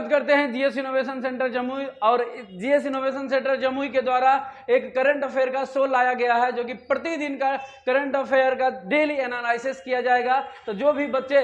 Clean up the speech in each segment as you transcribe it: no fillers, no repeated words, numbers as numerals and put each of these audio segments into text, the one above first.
स्वागत करते हैं जीएस इनोवेशन सेंटर जमुई। और जीएस इनोवेशन सेंटर जमुई के द्वारा एक करंट अफेयर का शो लाया गया है, जो कि प्रतिदिन का करंट अफेयर का डेली एनालिसिस किया जाएगा। तो जो भी बच्चे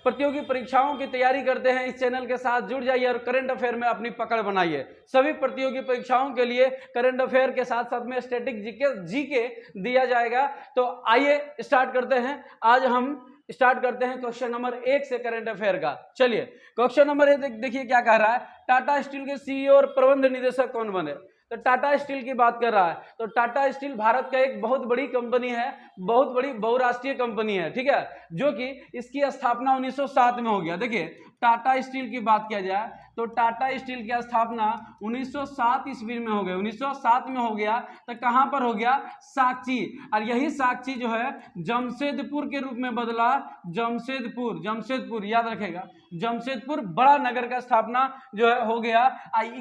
प्रतियोगी परीक्षाओं की तैयारी करते हैं, इस चैनल के साथ जुड़ जाइए और करंट अफेयर में अपनी पकड़ बनाइए। सभी प्रतियोगी परीक्षाओं के लिए करंट अफेयर के साथ साथ में स्टैटिक जीके दिया जाएगा। तो आइए स्टार्ट करते हैं। आज हम स्टार्ट करते हैं क्वेश्चन नंबर 1 से करंट अफेयर का। चलिए क्वेश्चन नंबर 1 देखिए क्या कह रहा है। टाटा स्टील के सीईओ और प्रबंध निदेशक कौन बने? तो टाटा स्टील की बात कर रहा है। तो टाटा स्टील भारत का एक बहुत बड़ी कंपनी है, बहुत बड़ी बहुराष्ट्रीय कंपनी है, ठीक है, जो कि इसकी स्थापना 1907 में हो गया। देखिए टाटा स्टील की बात किया जाए तो टाटा स्टील की स्थापना 1907 ईस्वी में हो गई, 1907 में हो गया। तो कहां पर हो गया? साक्षी। और यही साक्षी जो है जमशेदपुर के रूप में बदला। जमशेदपुर, जमशेदपुर याद रखेगा, जमशेदपुर बड़ा नगर का स्थापना जो है हो गया।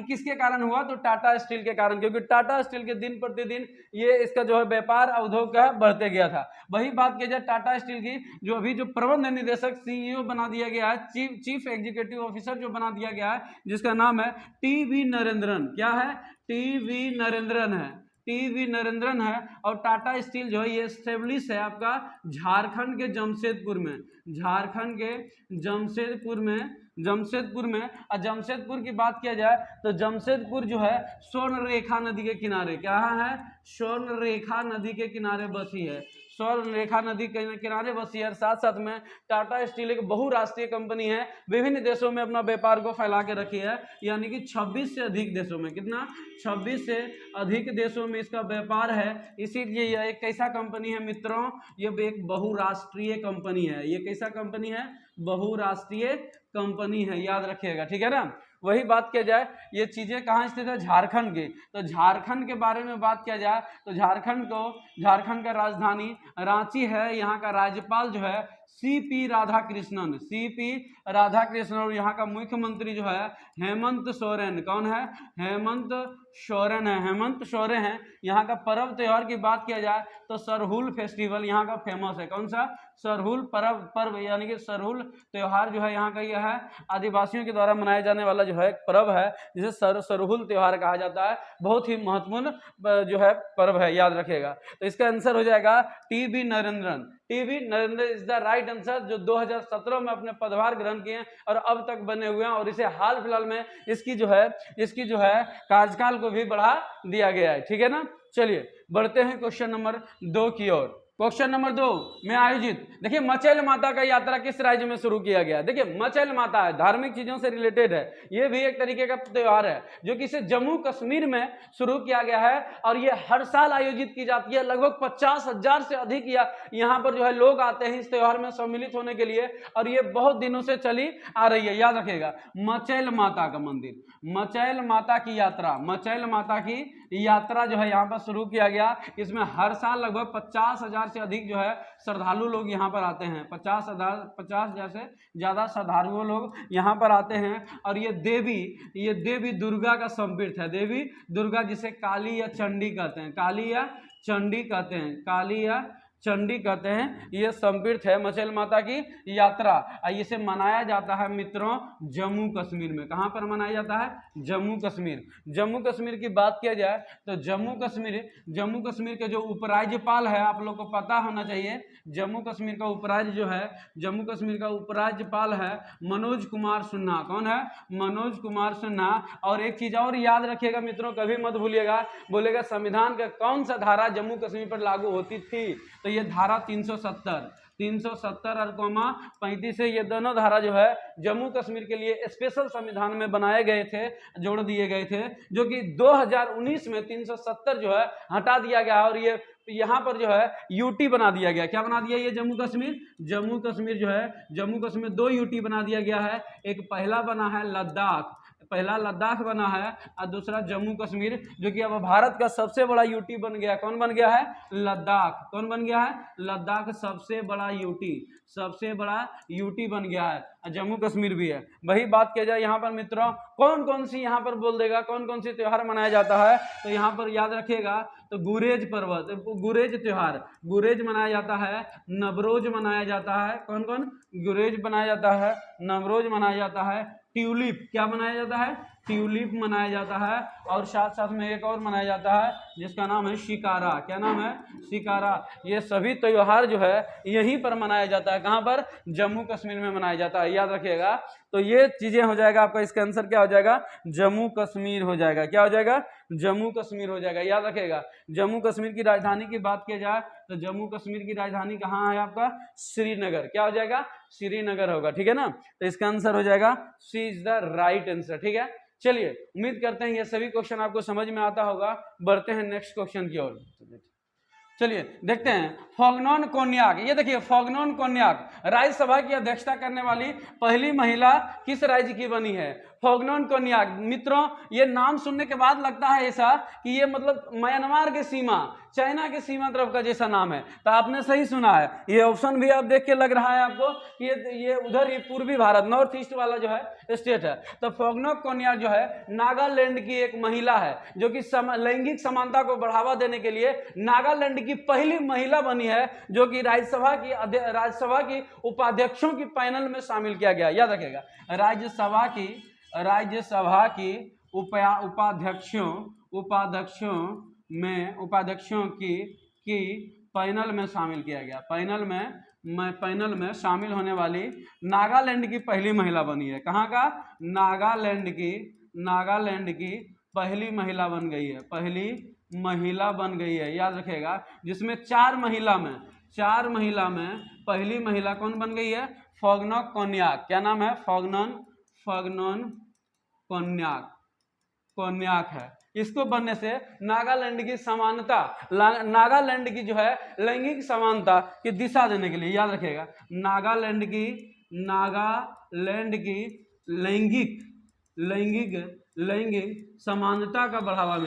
किसके कारण हुआ? तो टाटा स्टील के कारण, क्योंकि टाटा स्टील के दिन प्रतिदिन ये इसका जो है व्यापार उद्योग का बढ़ते गया था। वही बात की जाए टाटा स्टील की, जो अभी जो प्रबंध निदेशक सीईओ बना दिया गया है, चीफ एग्जीक्यूटिव ऑफिसर जो बना दिया गया है, जिसका नाम है टीवी नरेंद्रन। क्या है? टीवी नरेंद्रन है, टीवी नरेंद्रन है। और टाटा स्टील जो है ये एस्टेब्लिश है आपका झारखंड के जमशेदपुर में, झारखंड के जमशेदपुर में, जमशेदपुर में। और जमशेदपुर की बात किया जाए तो जमशेदपुर जो है स्वर्ण रेखा नदी के किनारे, क्या है? स्वर्ण रेखा नदी के किनारे बसी है, स्वर्ण रेखा नदी के किनारे बसी है। साथ साथ में टाटा स्टील एक बहुराष्ट्रीय कंपनी है, विभिन्न देशों में अपना व्यापार को फैला के रखी है, यानी कि 26 से अधिक देशों में, कितना? 26 से अधिक देशों में इसका व्यापार है। इसीलिए यह एक कैसा कंपनी है मित्रों? ये एक बहुराष्ट्रीय कंपनी है। ये कैसा कंपनी है? बहुराष्ट्रीय कंपनी है, याद रखिएगा, ठीक है ना। वही बात किया जाए, ये चीजें कहाँ स्थित है? झारखंड की। तो झारखंड के बारे में बात किया जाए तो झारखंड का राजधानी रांची है। यहाँ का राज्यपाल जो है सीपी राधाकृष्णन, सीपी राधाकृष्णन। और यहाँ का मुख्यमंत्री जो है हेमंत सोरेन। कौन है? हेमंत सोरेन है, हेमंत सोरेन है। यहाँ का पर्व त्योहार की बात किया जाए तो सरहुल फेस्टिवल यहाँ का फेमस है। कौन सा? सरहुल पर्व, यानी कि सरहुल त्योहार जो है यहाँ का यह है आदिवासियों के द्वारा मनाया जाने वाला जो है पर्व है, जिसे सरहुल त्योहार कहा जाता है। बहुत ही महत्वपूर्ण जो है पर्व है, याद रखिएगा। तो इसका आंसर हो जाएगा TV Narendran. TV Narendran is the right answer, जो 2017 में अपने पदभार ग्रहण किए और अब तक बने हुए हैं। और इसे हाल फिलहाल में इसकी जो है कार्यकाल को भी बढ़ा दिया गया है, ठीक है ना। चलिए बढ़ते हैं क्वेश्चन नंबर 2 की ओर। क्वेश्चन नंबर 2 में आयोजित, देखिए मचैल माता का यात्रा किस राज्य में शुरू किया गया? देखिए मचैल माता है, धार्मिक चीजों से रिलेटेड है, ये भी एक तरीके का त्योहार है, जो कि इसे जम्मू कश्मीर में शुरू किया गया है। और ये हर साल आयोजित की जाती है। लगभग 50,000 से अधिक यहाँ पर जो है लोग आते हैं इस त्योहार में सम्मिलित होने के लिए। और ये बहुत दिनों से चली आ रही है, याद रखेगा। मचैल माता का मंदिर, मचैल माता की यात्रा, मचैल माता की यात्रा जो है यहाँ पर शुरू किया गया। इसमें हर साल लगभग 50,000 से अधिक जो है श्रद्धालु लोग यहाँ पर आते हैं। 50,000 से ज्यादा श्रद्धालु लोग यहाँ पर आते हैं। और ये देवी दुर्गा का संपीठ है, देवी दुर्गा, जिसे काली या चंडी कहते हैं, काली या चंडी कहते हैं, काली या चंडी कहते हैं। ये संपीठ है मचैल माता की यात्रा। इसे मनाया जाता है मित्रों जम्मू कश्मीर में। कहां पर मनाया जाता है? जम्मू कश्मीर। जम्मू कश्मीर की बात किया जाए तो जम्मू कश्मीर के जो उपराज्यपाल है, आप लोग को पता होना चाहिए, जम्मू कश्मीर का उपराज्य जो है, जम्मू कश्मीर का उपराज्यपाल है मनोज कुमार सिन्हा। कौन है? मनोज कुमार सिन्हा। और एक चीज और याद रखिएगा मित्रों, कभी मत भूलिएगा, बोलेगा संविधान का कौन सा धारा जम्मू कश्मीर पर लागू होती थी? तो ये धारा 370 और 35 है। ये दोनों धारा जो है जम्मू कश्मीर के लिए स्पेशल संविधान में बनाए गए थे, जोड़ दिए गए थे, जो कि 2019 में 370 जो है हटा दिया गया। और ये यहाँ पर जो है यूटी बना दिया गया। क्या बना दिया? ये जम्मू कश्मीर जो है, जम्मू कश्मीर 2 यूटी बना दिया गया है। एक पहला बना है लद्दाख, पहला लद्दाख बना है, और दूसरा जम्मू कश्मीर, जो कि अब भारत का सबसे बड़ा यूटी बन गया। कौन बन गया है? लद्दाख। कौन बन गया है? लद्दाख सबसे बड़ा यूटी बन गया है। जम्मू कश्मीर भी है। वही बात किया जाए यहाँ पर मित्रों, कौन कौन सी यहाँ पर बोल देगा कौन कौन सी त्योहार मनाया जाता है? तो यहाँ पर याद रखिएगा, तो गुरेज त्योहार, गुरेज मनाया जाता है, नवरोज मनाया जाता है। कौन कौन? गुरेज मनाया जाता है, नवरोज मनाया जाता है, ट्यूलिप क्या मनाया जाता है, ट्यूलिप मनाया जाता है। और साथ साथ में एक और मनाया जाता है जिसका नाम है शिकारा। क्या नाम है, शिकारा। ये सभी त्योहार जो है यहीं पर मनाया जाता है। कहाँ पर, जम्मू कश्मीर में मनाया जाता है, याद रखिएगा। तो ये चीजें हो जाएगा आपका, इसका आंसर क्या हो जाएगा, जम्मू कश्मीर हो जाएगा। क्या हो जाएगा, जम्मू कश्मीर हो जाएगा, याद रखिएगा। जम्मू कश्मीर की राजधानी की बात की जाए तो जम्मू कश्मीर की राजधानी कहाँ है आपका, श्रीनगर। क्या हो जाएगा, श्रीनगर होगा, ठीक है ना। तो इसका आंसर हो जाएगा सी इज द राइट आंसर, ठीक है। चलिए उम्मीद करते हैं ये सभी क्वेश्चन आपको समझ में आता होगा। बढ़ते हैं नेक्स्ट क्वेश्चन की ओर। चलिए देखते हैं, फोगनोन कोन्याक। ये देखिए फोगनोन कोन्याक, राज्यसभा की अध्यक्षता करने वाली पहली महिला किस राज्य की बनी है, फोगनोन कोन्याक। मित्रों ये नाम सुनने के बाद लगता है ऐसा कि ये मतलब म्यांमार के सीमा, चाइना के सीमा तरफ का जैसा नाम है, तो आपने सही सुना है। ये ऑप्शन भी आप देख के लग रहा है आपको कि ये उधर ही पूर्वी भारत, नॉर्थ ईस्ट वाला जो है स्टेट है। तो फोगनोन कोन्याक जो है नागालैंड की एक महिला है जो कि लैंगिक समानता को बढ़ावा देने के लिए नागालैंड की पहली महिला बनी है जो कि राज्यसभा की उपाध्यक्षों की पैनल में शामिल किया गया। याद रखिएगा, राज्यसभा की उपाध्यक्षों की पैनल में शामिल किया गया। पैनल में शामिल होने वाली नागालैंड की पहली महिला बनी है। कहाँ का, नागालैंड की पहली महिला बन गई है, पहली महिला बन गई है, याद रखिएगा। जिसमें चार महिला में पहली महिला कौन बन गई है, फोगनोन कोन्याक। क्या नाम है, फोगनोन कोन्याक है। इसको बनने से नागालैंड की समानता, नागालैंड की जो है लैंगिक समानता की दिशा देने के लिए, याद रखिएगा, नागालैंड की लैंगिक समानता का बढ़ावा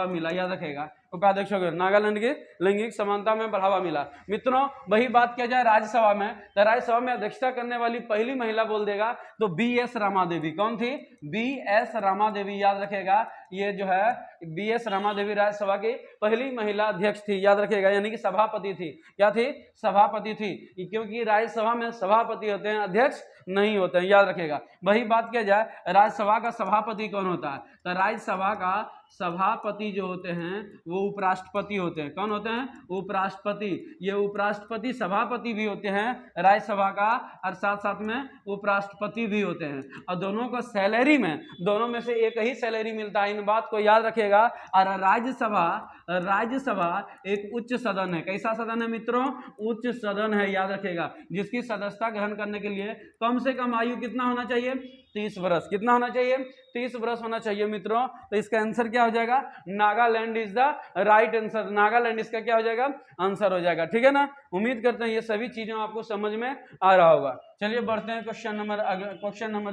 मिला, याद रखेगा। उपाध्यक्षों को नागालैंड की लैंगिक समानता में बढ़ावा मिला। मित्रों वही बात किया जाए राज्यसभा में, तो राज्यसभा में अध्यक्षता करने वाली पहली महिला बोल देगा तो BS रमा देवी। कौन थी, BS रमा देवी, याद रखेगा। ये जो है BS रमा देवी राज्यसभा की पहली महिला अध्यक्ष थी, याद रखेगा, यानी कि सभापति थी। क्या थी, सभापति थी, क्योंकि राज्यसभा में सभापति होते हैं, अध्यक्ष नहीं होते हैं, याद रखेगा। वही बात किया जाए राज्यसभा का सभापति कौन होता है, तो राज्यसभा का सभापति जो होते हैं वो उपराष्ट्रपति होते हैं। कौन होते हैं, उपराष्ट्रपति। ये उपराष्ट्रपति सभापति भी होते हैं राज्यसभा का, और साथ साथ में उपराष्ट्रपति भी होते हैं। और दोनों को सैलरी में, दोनों में से एक ही सैलरी मिलता है, इन बात को याद रखिएगा। और राज्यसभा एक उच्च सदन है। कैसा सदन है मित्रों, उच्च सदन है, याद रखिएगा, जिसकी सदस्यता ग्रहण करने के लिए कम से कम आयु कितना होना चाहिए, 30 वर्ष। कितना होना चाहिए, 30 वर्ष होना चाहिए मित्रों। तो इसका आंसर क्या हो जाएगा, Nagaland is the right answer. Nagaland इसका क्या हो जाएगा, आंसर हो जाएगा, ठीक है ना। उम्मीद करते हैं ये सभी चीजें आपको समझ में आ रहा होगा। चलिए बढ़ते हैं क्वेश्चन नंबर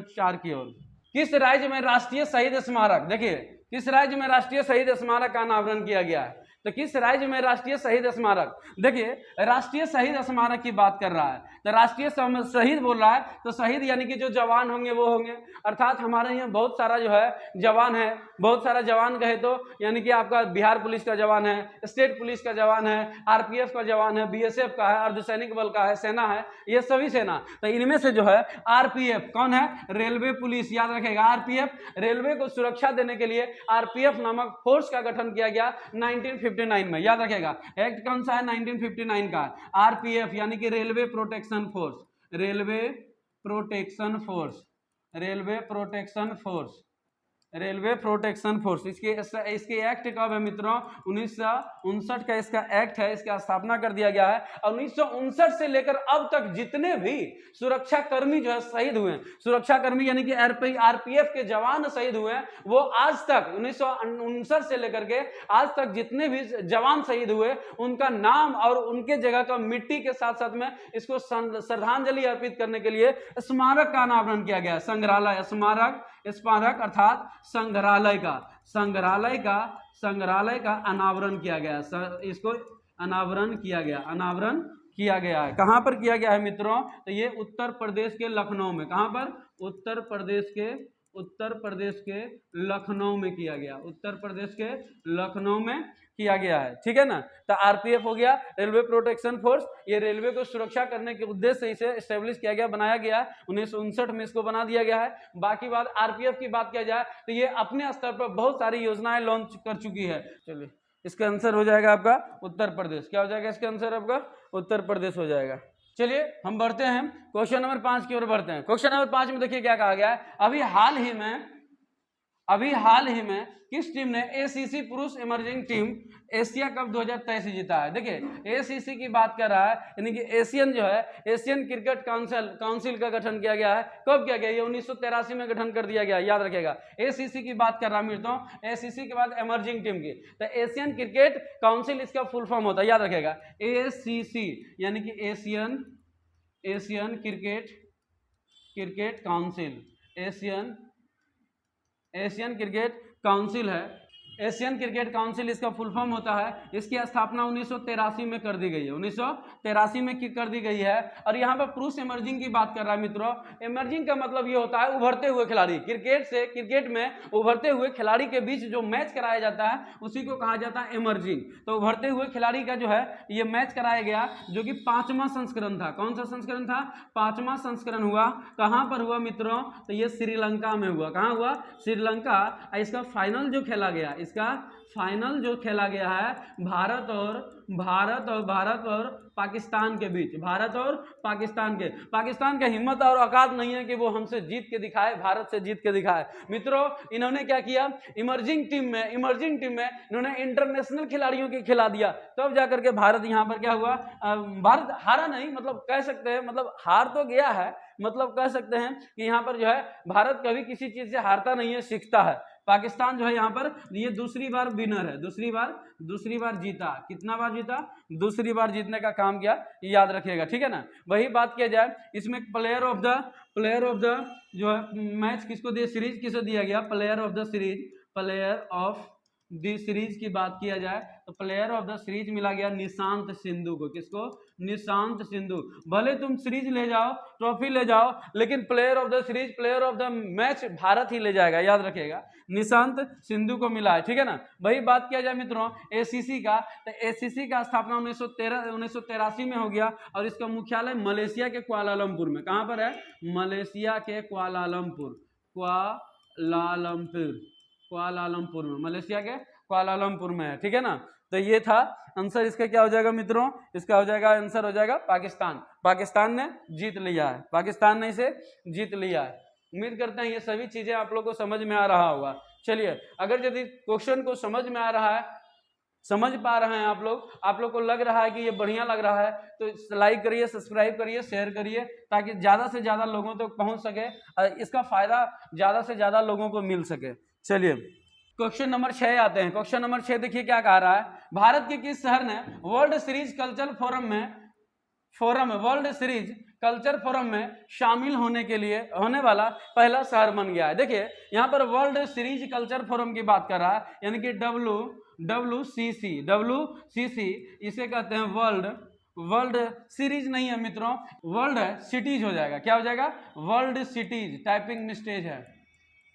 4 की ओर। किस राज्य में राष्ट्रीय शहीद स्मारक, देखिए किस राज्य में राष्ट्रीय शहीद स्मारक का अनावरण किया गया है, तो किस राज्य में राष्ट्रीय शहीद स्मारक, देखिए राष्ट्रीय शहीद स्मारक की बात कर रहा है, तो राष्ट्रीय शहीद बोल रहा है, तो शहीद यानी कि जो जवान होंगे वो होंगे, अर्थात हमारे यहाँ बहुत सारा जो है जवान है, बहुत सारा जवान कहे तो यानी कि आपका बिहार पुलिस का जवान है, स्टेट पुलिस का जवान है, RPF का जवान है, BSF का है, अर्धसैनिक बल का है, सेना है, ये सभी सेना। तो इनमें से जो है RPF कौन है, रेलवे पुलिस, याद रखेगा। RPF रेलवे को सुरक्षा देने के लिए RPF नामक फोर्स का गठन किया गया 1959 में, याद रखेगा। एक्ट कौन सा है, 1959 का। RPF यानी कि रेलवे प्रोटेक्शन फोर्स, इसके एक्ट कब है मित्रों, 1959 का इसका एक्ट है, इसका स्थापना कर दिया गया है। और 1959 से लेकर अब तक जितने भी सुरक्षा कर्मी जो है शहीद हुए, सुरक्षा कर्मी यानी कि RPF के जवान शहीद हुए, वो आज तक 1959 से लेकर के आज तक जितने भी जवान शहीद हुए उनका नाम और उनके जगह का मिट्टी के साथ साथ में इसको श्रद्धांजलि अर्पित करने के लिए स्मारक का अनावरण किया गया। संग्रहालय, स्मारक अर्थात संग्रहालय का अनावरण किया गया, इसको अनावरण किया गया है। कहां पर किया गया है मित्रों, तो ये उत्तर प्रदेश के लखनऊ में। कहां पर, उत्तर उत्तर प्रदेश के लखनऊ में किया गया, उत्तर प्रदेश के लखनऊ में किया गया है, ठीक है ना। तो आरपीएफ हो गया, रेलवे प्रोटेक्शन फोर्स, ये रेलवे को सुरक्षा करने के उद्देश्य से इसे एस्टेब्लिश किया गया, बनाया गया 1959 में इसको बना दिया गया है। बाकी बात आरपीएफ की बात किया जाए तो ये अपने स्तर पर बहुत सारी योजनाएं लॉन्च कर चुकी है। चलिए इसका आंसर हो जाएगा आपका उत्तर प्रदेश। क्या हो जाएगा इसका आंसर आपका? उत्तर प्रदेश हो जाएगा। चलिए हम बढ़ते हैं क्वेश्चन नंबर 5 की ओर बढ़ते हैं। क्वेश्चन नंबर 5 में देखिए क्या कहा गया है, अभी हाल ही में किस टीम ने एसीसी पुरुष इमर्जिंग टीम एशिया कप 2023 जीता है। देखिए एसीसी की बात कर रहा है, यानी कि एशियन जो है एशियन क्रिकेट काउंसिल का गठन किया गया है। कब किया गया? ये 1983 में गठन कर दिया गया, याद रखेगा। एसीसी की बात कर रहा हूं मित्रों, एसीसी के बाद इमर्जिंग टीम की, तो एशियन क्रिकेट काउंसिल इसका फुल फॉर्म होता है, याद रखेगा। एसीसी यानी कि Asian cricket council, Asian cricket council है, एशियन क्रिकेट काउंसिल इसका फुल फॉर्म होता है। इसकी स्थापना 1983 में कर दी गई है, 1983 में कर दी गई है। और यहाँ पर पुरुष इमर्जिंग की बात कर रहा है मित्रों। इमर्जिंग का मतलब ये होता है उभरते हुए खिलाड़ी, क्रिकेट में उभरते हुए खिलाड़ी के बीच जो मैच कराया जाता है उसी को कहा जाता है इमर्जिंग। तो उभरते हुए खिलाड़ी का जो है ये मैच कराया गया, जो कि 5वां संस्करण था। कौन सा संस्करण था? 5वां संस्करण हुआ। कहाँ पर हुआ मित्रों? तो ये श्रीलंका में हुआ। कहाँ हुआ? श्रीलंका। इसका फाइनल जो खेला गया, है भारत और पाकिस्तान के बीच, पाकिस्तान का हिम्मत और औकात नहीं है कि वो हमसे जीत के दिखाए, भारत से जीत के दिखाए। मित्रों इन्होंने क्या किया, इमर्जिंग टीम में इन्होंने इंटरनेशनल खिलाड़ियों के खिला दिया, तब जाकर के भारत यहाँ पर क्या हुआ, भारत हारा नहीं, मतलब कह सकते हैं, मतलब हार तो गया है, मतलब कह सकते हैं कि यहाँ पर जो है भारत कभी किसी चीज से हारता नहीं है, सीखता है। पाकिस्तान जो है यहाँ पर ये दूसरी बार विनर है, दूसरी बार जीता। कितना बार जीता? दूसरी बार जीतने का काम किया, याद रखिएगा, ठीक है ना। वही बात किया जाए इसमें प्लेयर ऑफ द जो है मैच किसको दिया, सीरीज किसको दिया गया? प्लेयर ऑफ द सीरीज की बात किया जाए तो प्लेयर ऑफ द सीरीज मिला गया निशांत सिंधु को। किसको? निशांत सिंधु। भले तुम सीरीज ले जाओ, ट्रॉफी ले जाओ, लेकिन player of the series, player of the match Bharat ही ले जाएगा, याद रखिएगा। निशांत सिंधु को मिला है, ठीक है ना। वही बात किया जाए मित्रों एसीसी का, तो एसीसी का स्थापना 1983 में हो गया और इसका मुख्यालय मलेशिया के कुआलालंपुर में। कहाँ पर है? मलेशिया के कुआलालंपुर में, मलेशिया के कुआलालंपुर में है, ठीक है ना। तो ये था आंसर। इसका क्या हो जाएगा मित्रों? इसका हो जाएगा आंसर हो जाएगा पाकिस्तान ने जीत लिया है, पाकिस्तान ने इसे जीत लिया है। उम्मीद करते हैं ये सभी चीजें आप लोग को समझ में आ रहा होगा। चलिए अगर यदि क्वेश्चन को समझ में आ रहा है, समझ पा रहे हैं आप लोग को लग रहा है कि ये बढ़िया लग रहा है, तो लाइक करिए, सब्सक्राइब करिए, शेयर करिए, ताकि ज़्यादा से ज़्यादा लोगों तक पहुंच सके, इसका फायदा ज़्यादा से ज़्यादा लोगों को मिल सके। चलिए क्वेश्चन नंबर 6 आते हैं। क्वेश्चन नंबर 6 देखिए क्या कह रहा है, भारत के किस शहर ने वर्ल्ड सीरीज कल्चर फोरम में शामिल होने वाला पहला शहर बन गया है। देखिए यहाँ पर वर्ल्ड सीरीज कल्चर फोरम की बात कर रहा है, यानी कि WCC, इसे कहते हैं वर्ल्ड सीरीज नहीं है मित्रों, वर्ल्ड सिटीज हो जाएगा। क्या हो जाएगा? वर्ल्ड सिटीज, टाइपिंग मिस्टेक है,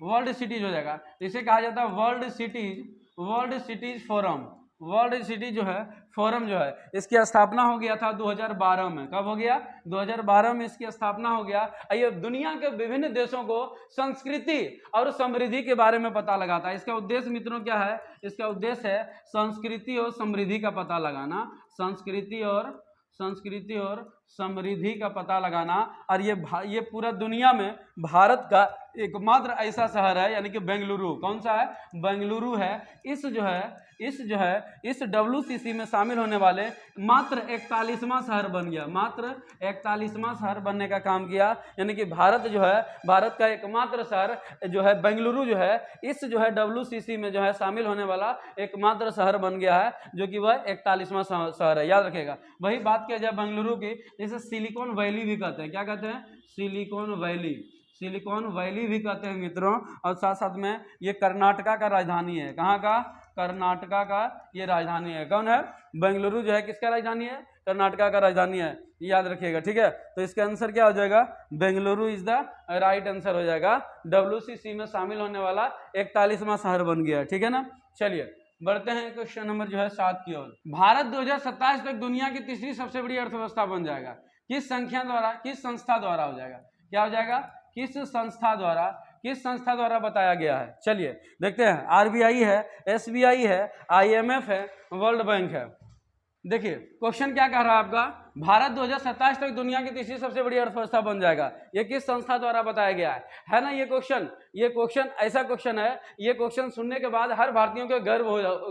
वर्ल्ड सिटीज हो जाएगा। इसे कहा जाता है world cities forum. World city जो है फोरम जो है इसकी स्थापना हो गया था 2012 में। कब हो गया? 2012 में इसकी स्थापना हो गया। ये दुनिया के विभिन्न देशों को संस्कृति और समृद्धि के बारे में पता लगाता है। इसका उद्देश्य मित्रों क्या है? इसका उद्देश्य है संस्कृति और समृद्धि का पता लगाना, संस्कृति और समृद्धि का पता लगाना। और ये पूरा दुनिया में भारत का एकमात्र ऐसा शहर है, यानी कि बेंगलुरु। कौन सा है? बेंगलुरु है। इस WCC में शामिल होने वाले मात्र 41वां शहर बन गया, मात्र 41वां शहर बनने का काम किया। यानी कि भारत का एकमात्र शहर जो है बेंगलुरु जो है, इस जो है WCC में जो है शामिल होने वाला एकमात्र शहर बन गया है, जो कि वह 41वां शहर है, याद रखेगा। वही बात किया जाए बेंगलुरु की, जिसे सिलिकॉन वैली भी कहते हैं। क्या कहते हैं? सिलिकॉन वैली भी कहते हैं मित्रों। और साथ साथ में ये कर्नाटका का राजधानी है। कहाँ का? कर्नाटका का ये राजधानी है। कौन है? बेंगलुरु जो है किसका राजधानी है? कर्नाटका का राजधानी है, याद रखिएगा, ठीक है। तो इसका आंसर क्या हो जाएगा? Bengaluru is the right answer हो जाएगा। WCC में शामिल होने वाला 41वां शहर बन गया, ठीक है ना। चलिए बढ़ते हैं क्वेश्चन नंबर जो है 7 की ओर। भारत 2027 तक दुनिया की तीसरी सबसे बड़ी अर्थव्यवस्था बन जाएगा। किस संख्या द्वारा, किस संस्था द्वारा हो जाएगा? क्या हो जाएगा? किस संस्था द्वारा, किस संस्था द्वारा बताया गया है? चलिए देखते हैं। RBI है, SBI है, IMF है, वर्ल्ड बैंक है। देखिए क्वेश्चन क्या कह रहा है आपका? भारत 2027 तक दुनिया की तीसरी सबसे बड़ी अर्थव्यवस्था बन जाएगा। ये किस संस्था द्वारा बताया गया है ना? ये क्वेश्चन ऐसा क्वेश्चन है, ये क्वेश्चन सुनने के बाद हर भारतीयों को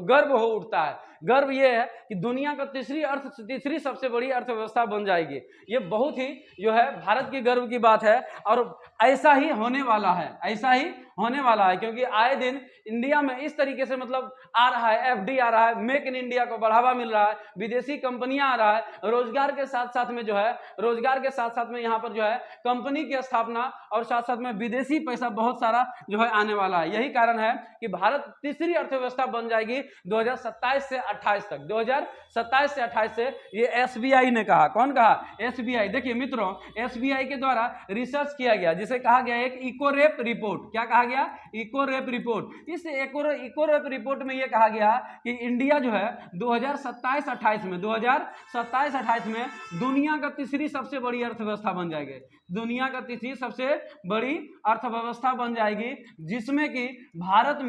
गर्व हो उठता है। गर्व ये है कि दुनिया का तीसरी सबसे बड़ी अर्थव्यवस्था बन जाएगी। ये बहुत ही जो है भारत की गर्व की बात है, और ऐसा ही होने वाला है, ऐसा ही होने वाला है, क्योंकि आए दिन इंडिया में इस तरीके से मतलब आ रहा है, FD आ रहा है, मेक इन इंडिया को बढ़ावा मिल रहा है, विदेशी कंपनियां आ रहा है, रोजगार के साथ साथ में जो है, रोजगार के साथ साथ में यहाँ पर जो है कंपनी की स्थापना, और साथ साथ में विदेशी पैसा बहुत सारा जो है आने वाला है। यही कारण है कि भारत तीसरी अर्थव्यवस्था बन जाएगी 2027 से 28 तक। 2027 से 28 से ये SBI ने कहा। कौन कहा? SBI। देखिए मित्रों, SBI के द्वारा रिसर्च किया गया, जिसे कहा गया एक इकोरेप रिपोर्ट। क्या कहा गया? इकोरेप रिपोर्ट। इस इकोरेप रिपोर्ट में यह कहा गया कि इंडिया जो है 2027-28 में दुनिया का तीसरी सबसे बड़ी अर्थव्यवस्था बन जाएगी। दुनिया का तीसरी सबसे बड़ी अर्थव्यवस्था बन जाएगी, जिसमें कि भारत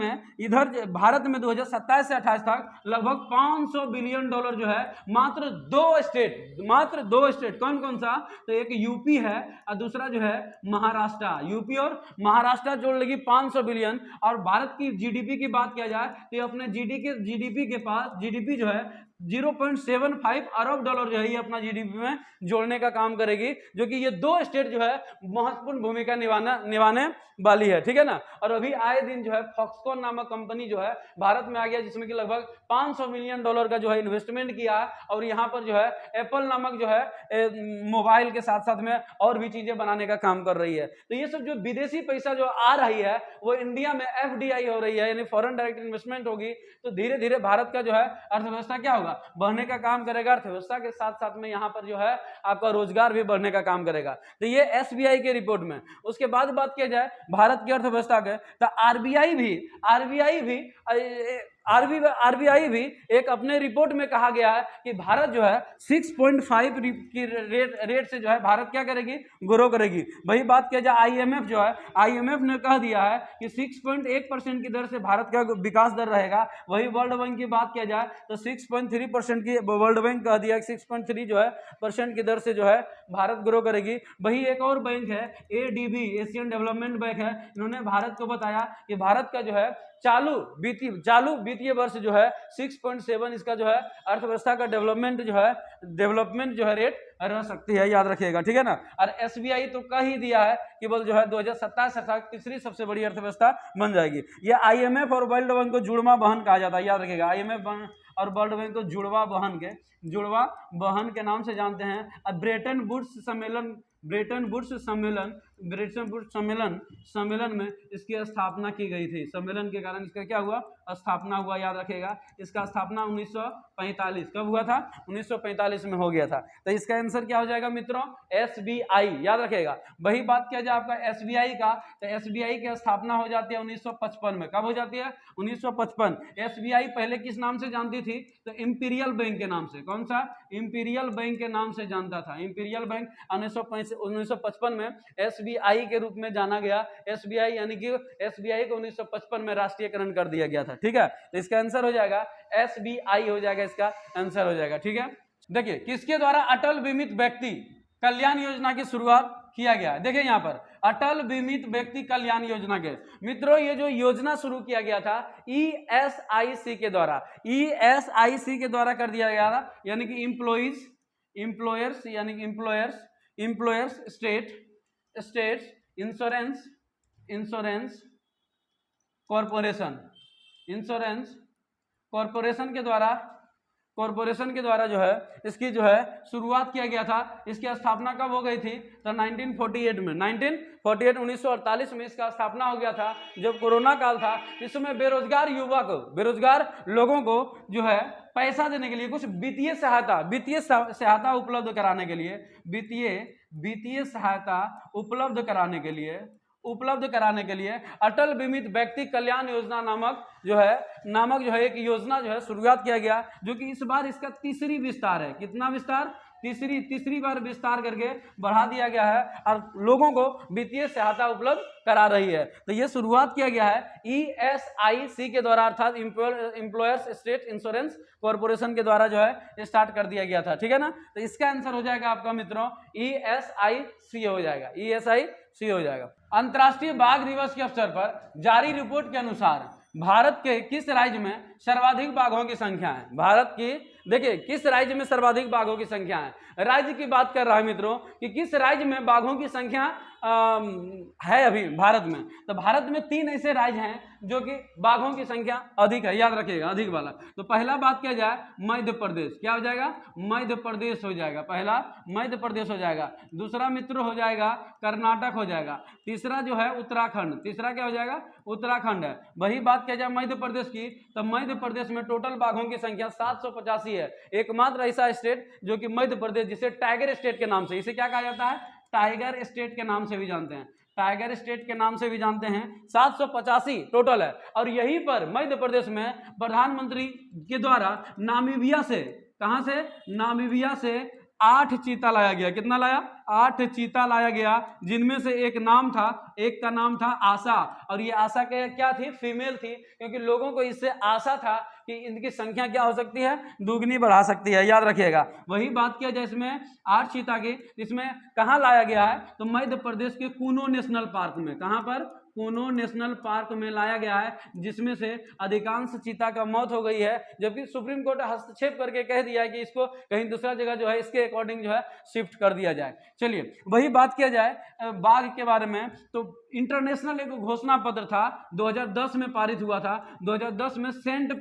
में 2027 से 28 तक लगभग $500 बिलियन जो है मात्र दो स्टेट। कौन कौन सा? तो एक यूपी है और दूसरा जो है महाराष्ट्र। यूपी और महाराष्ट्र जोड़ लेगी 500 बिलियन। और भारत की GDP की बात किया जाए तो ये अपने GDP के पास GDP जो है 0.75 अरब डॉलर जो है ये अपना GDP में जोड़ने का काम करेगी, जो कि ये दो स्टेट जो है महत्वपूर्ण भूमिका निभाने वाली है, ठीक है ना। और अभी आए दिन जो है फॉक्सकॉन नामक कंपनी जो है भारत में आ गया, जिसमें कि लगभग $500 मिलियन का जो है इन्वेस्टमेंट किया है, और यहाँ पर जो है एप्पल नामक जो है मोबाइल के साथ साथ में और भी चीजें बनाने का काम कर रही है। तो ये सब जो विदेशी पैसा जो आ रही है वो इंडिया में FDI हो रही है, यानी फॉरेन डायरेक्ट इन्वेस्टमेंट होगी। तो धीरे धीरे भारत का जो है अर्थव्यवस्था क्या होगा? बढ़ने का काम करेगा। अर्थव्यवस्था के साथ साथ में यहाँ पर जो है आपका रोजगार भी बढ़ने का काम करेगा। तो ये SBI के रिपोर्ट में। उसके बाद बात किया जाए भारत की अर्थव्यवस्था के, तो RBI भी एक अपने रिपोर्ट में कहा गया है कि भारत जो है 6.5 की रेट से जो है भारत क्या करेगी? ग्रो करेगी। वही बात किया जाए IMF जो है, IMF ने कह दिया है कि 6.1% की दर से भारत का विकास दर रहेगा। वही वर्ल्ड बैंक की बात किया जाए तो 6.3% की वर्ल्ड बैंक कह दिया, 6.3 जो है % की दर से जो है भारत ग्रो करेगी। वही एक और बैंक है ADB, एशियन डेवलपमेंट बैंक है, इन्होंने भारत को बताया कि भारत का जो है चालू वित्तीय वर्ष जो है 6.7 इसका जो है अर्थव्यवस्था का डेवलपमेंट जो है रेट रह सकती है, याद रखिएगा, ठीक है ना। और SBI तो कह ही दिया है कि बोल जो है 2027 तक तीसरी सबसे बड़ी अर्थव्यवस्था बन जाएगी। ये IMF और वर्ल्ड बैंक को जुड़वा बहन कहा जाता है, याद रखिएगा। IMF और वर्ल्ड बैंक को जुड़वा बहन के नाम से जानते हैं। ब्रेटन वुड्स सम्मेलन में इसकी स्थापना की गई थी। सम्मेलन के कारण इसका क्या हुआ? स्थापना हुआ, याद रखेगा। इसका स्थापना 1945 कब हुआ था? 1945 में हो गया था। तो इसका आंसर क्या हो जाएगा मित्रों? SBI, याद रखेगा। वही बात किया जाए आपका SBI का, तो SBI की स्थापना हो जाती है 1955 में। कब हो जाती है? 1955। SBI पहले किस नाम से जानती थी? तो इंपीरियल बैंक के नाम से। कौन सा? इंपीरियल बैंक के नाम से जानता था। इंपीरियल बैंक 1955 में SBI के रूप में जाना गया। SBI यानी कि SBI को 1955 में राष्ट्रीयकरण कर दिया गया था, ठीक है। तो इसका आंसर हो जाएगा SBI हो जाएगा, इसका आंसर हो जाएगा, ठीक है। देखिए किसके द्वारा अटल बीमित व्यक्ति कल्याण योजना की शुरुआत किया गया? देखिए यहाँ पर अटल बीमित व्यक्ति कल्याण योजना के मित्रों, ये जो योजना शुरू किया गया था ESIC के द्वारा कर दिया गया था, यानी कि एम्प्लॉयर्स स्टेट्स इंश्योरेंस कॉरपोरेशन के द्वारा कॉरपोरेशन के द्वारा जो है इसकी जो है शुरुआत किया गया था। इसकी स्थापना कब हो गई थी? तो 1948 में, 1948 में इसका स्थापना हो गया था। जब कोरोना काल था, इस समय बेरोजगार युवा को, बेरोजगार लोगों को जो है पैसा देने के लिए, कुछ वित्तीय सहायता उपलब्ध कराने के लिए, वित्तीय सहायता उपलब्ध कराने के लिए अटल बीमित व्यक्ति कल्याण योजना नामक जो है एक योजना जो है शुरुआत किया गया, जो कि इस बार इसका तीसरी विस्तार है। कितना विस्तार? तीसरी बार विस्तार करके बढ़ा दिया गया है और लोगों को वित्तीय सहायता उपलब्ध करा रही है। तो ये शुरुआत किया गया है ESIC के द्वारा, अर्थात एम्प्लॉयर्स स्टेट इंश्योरेंस कॉर्पोरेशन के द्वारा जो है स्टार्ट कर दिया गया था। ठीक है ना? तो इसका आंसर हो जाएगा आपका मित्रों ESIC हो जाएगा, ESIC हो जाएगा। अंतर्राष्ट्रीय बाघ दिवस के अवसर पर जारी रिपोर्ट के अनुसार भारत के किस राज्य में सर्वाधिक बाघों की संख्या है? भारत की, देखिए, किस राज्य में सर्वाधिक बाघों की संख्या है? राज्य की बात कर रहा है मित्रों कि किस राज्य में बाघों की संख्या है अभी भारत में। तो भारत में 3 ऐसे राज्य हैं जो कि बाघों की संख्या अधिक है, याद रखिएगा, अधिक वाला। तो पहला बात किया जाए मध्य प्रदेश, क्या हो जाएगा? मध्य प्रदेश हो जाएगा, पहला मध्य प्रदेश हो जाएगा। दूसरा मित्र हो जाएगा कर्नाटक हो जाएगा। तीसरा जो है उत्तराखंड, तीसरा क्या हो जाएगा? उत्तराखंड है। वही बात किया जाए मध्य प्रदेश की, तो मध्य प्रदेश में टोटल बाघों की संख्या 785 है। एकमात्र ऐसा स्टेट जो कि मध्य प्रदेश, जिसे टाइगर स्टेट के नाम से, इसे क्या कहा जाता है? टाइगर स्टेट के नाम से भी जानते हैं, टाइगर स्टेट के नाम से भी जानते हैं। 785 टोटल है। और यहीं पर मध्य प्रदेश में प्रधानमंत्री के द्वारा नामीबिया से, कहां से? नामीबिया से 8 चीता लाया गया। कितना लाया? 8 चीता लाया गया, जिनमें से एक का नाम था आशा। और ये आशा क्या थी? फीमेल थी, क्योंकि लोगों को इससे आशा था कि इनकी संख्या क्या हो सकती है? दुगनी बढ़ा सकती है, याद रखिएगा। वही बात किया जाए इसमें 8 चीता की, इसमें कहाँ लाया गया है? तो मध्य प्रदेश के कूनो नेशनल पार्क में। कहाँ पर? कूनो नेशनल पार्क में लाया गया है, जिसमें से अधिकांश चीता का मौत हो गई है, जबकि सुप्रीम कोर्ट हस्तक्षेप करके कह दिया है कि इसको कहीं दूसरा जगह जो है इसके अकॉर्डिंग जो है शिफ्ट कर दिया जाए। चलिए, वही बात किया जाए बाघ के बारे में, तो इंटरनेशनल एक घोषणा पत्र था, 2010 में पारित हुआ था। 2010 में सेंट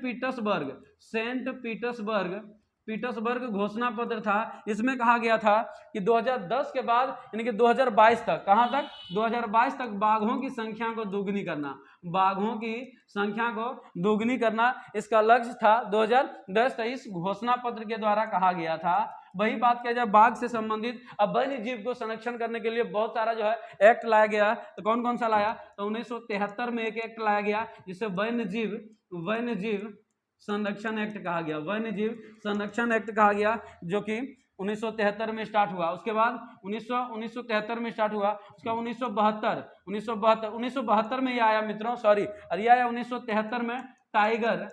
पीटर्सबर्ग घोषणा पत्र था। इसमें कहा गया था कि 2010 के बाद यानी कि 2022 तक, कहां तक? 2022 तक बाघों की संख्या को दोगुनी करना, बाघों की संख्या को दोगुनी करना इसका लक्ष्य था। 2010 इस घोषणा पत्र के द्वारा कहा गया था। वही बात किया जाए बाघ से संबंधित, अब वन्य जीव को संरक्षण करने के लिए बहुत सारा जो है एक्ट लाया गया। तो कौन कौन सा लाया? तो 1973 में एक एक्ट लाया गया, जिसे वन्य जीव संरक्षण एक्ट कहा गया, वन्य जीव संरक्षण एक्ट कहा गया, जो कि 1973 में स्टार्ट हुआ। उसके बाद 1973 में स्टार्ट हुआ। उसका 1972 में यह आया मित्रों, सॉरी, और यह आया 1973 में टाइगर,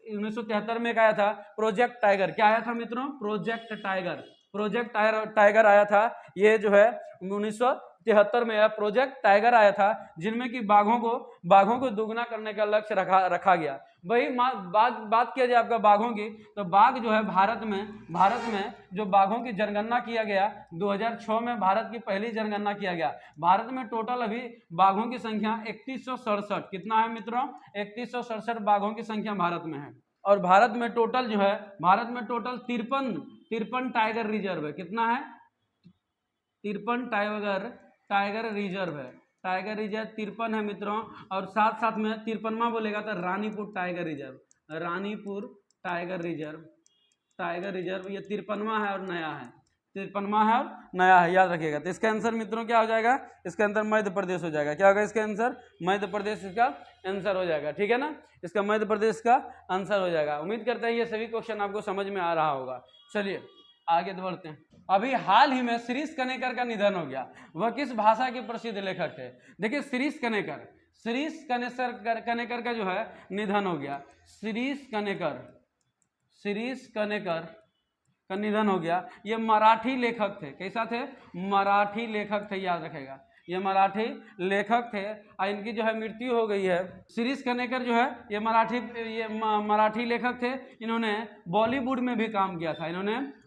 1973 में एक आया था प्रोजेक्ट टाइगर। क्या आया था मित्रों? प्रोजेक्ट टाइगर आया था। ये जो है 1973 में यह प्रोजेक्ट टाइगर आया था, जिनमें कि बाघों को दुगना करने का लक्ष्य रखा गया। वही बात किया जाए आपका बाघों की, तो बाघ जो है भारत में जो बाघों की जनगणना किया गया, 2006 में भारत की पहली जनगणना किया गया। भारत में टोटल अभी बाघों की संख्या 3167, कितना है मित्रों? 3167 बाघों की संख्या भारत में है। और भारत में टोटल 53 टाइगर रिजर्व है। कितना है? 53 टाइगर रिजर्व है। टाइगर रिजर्व 53 है मित्रों। और साथ साथ में 53वां बोलेगा तो Ranipur tiger reserve, tiger reserve ये 53वां है और नया है, 53वां है और नया है, याद रखिएगा। तो इसका आंसर मित्रों क्या हो जाएगा? इसका आंसर मध्य प्रदेश हो जाएगा। क्या होगा इसका आंसर? मध्य प्रदेश इसका आंसर हो जाएगा। ठीक है ना? इसका मध्य प्रदेश का आंसर हो जाएगा। उम्मीद करते हैं ये सभी क्वेश्चन आपको समझ में आ रहा होगा। चलिए आगे बढ़ते हैं। अभी हाल ही में शिरीष कनेकर का निधन हो गया। वह किस भाषा के प्रसिद्ध लेखक थे? देखिए, शिरीष कनेकर का जो है निधन हो गया। शिरीष कनेकर का निधन हो गया। ये मराठी लेखक थे। कैसा थे? मराठी लेखक थे, याद रखेगा। ये मराठी लेखक थे और इनकी जो है मृत्यु हो गई है। शिरीष कनेकर जो है ये मराठी लेखक थे। इन्होंने बॉलीवुड में भी काम किया था।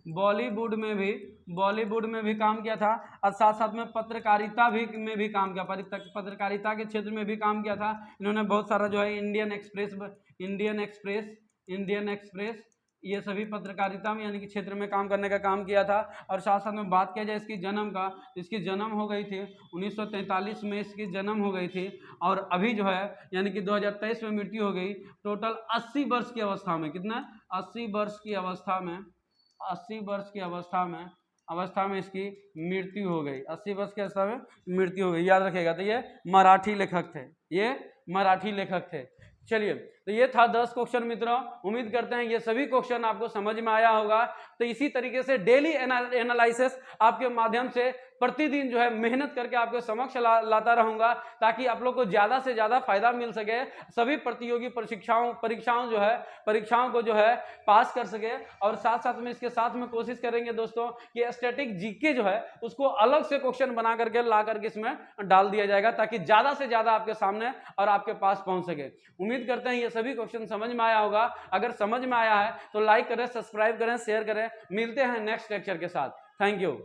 बॉलीवुड में भी काम किया था और साथ साथ में पत्रकारिता में भी काम किया। पत्रकारिता के क्षेत्र में भी काम किया था। इन्होंने बहुत सारा जो है इंडियन एक्सप्रेस, ये सभी पत्रकारिता में यानी कि क्षेत्र में काम करने का काम किया था। और साथ साथ में बात किया जाए इसकी जन्म का, इसकी जन्म हो गई थी 1943 में, इसकी जन्म हो गई थी। और अभी जो है यानी कि 2023 में मृत्यु हो गई, टोटल 80 वर्ष की अवस्था में। कितना? 80 वर्ष की अवस्था में, 80 वर्ष की अवस्था में इसकी मृत्यु हो गई। 80 वर्ष की अवस्था में मृत्यु हो गई, याद रखिएगा। तो ये मराठी लेखक थे, ये मराठी लेखक थे। चलिए, तो ये था 10 क्वेश्चन मित्रों। उम्मीद करते हैं ये सभी क्वेश्चन आपको समझ में आया होगा। तो इसी तरीके से डेली एनालिसिस आपके माध्यम से प्रतिदिन जो है मेहनत करके आपके समक्ष लाता रहूंगा, ताकि आप लोग को ज्यादा से ज्यादा फायदा मिल सके, सभी प्रतियोगी परीक्षाओं को जो है पास कर सके। और साथ साथ में इसके साथ में कोशिश करेंगे दोस्तों कि स्टैटिक जीके जो है उसको अलग से क्वेश्चन बना करके ला करके इसमें डाल दिया जाएगा, ताकि ज्यादा से ज्यादा आपके सामने और आपके पास पहुंच सके। उम्मीद करते हैं ये सभी क्वेश्चन समझ में आया होगा। अगर समझ में आया है तो लाइक करें, सब्सक्राइब करें, शेयर करें। मिलते हैं नेक्स्ट लेक्चर के साथ। Thank you.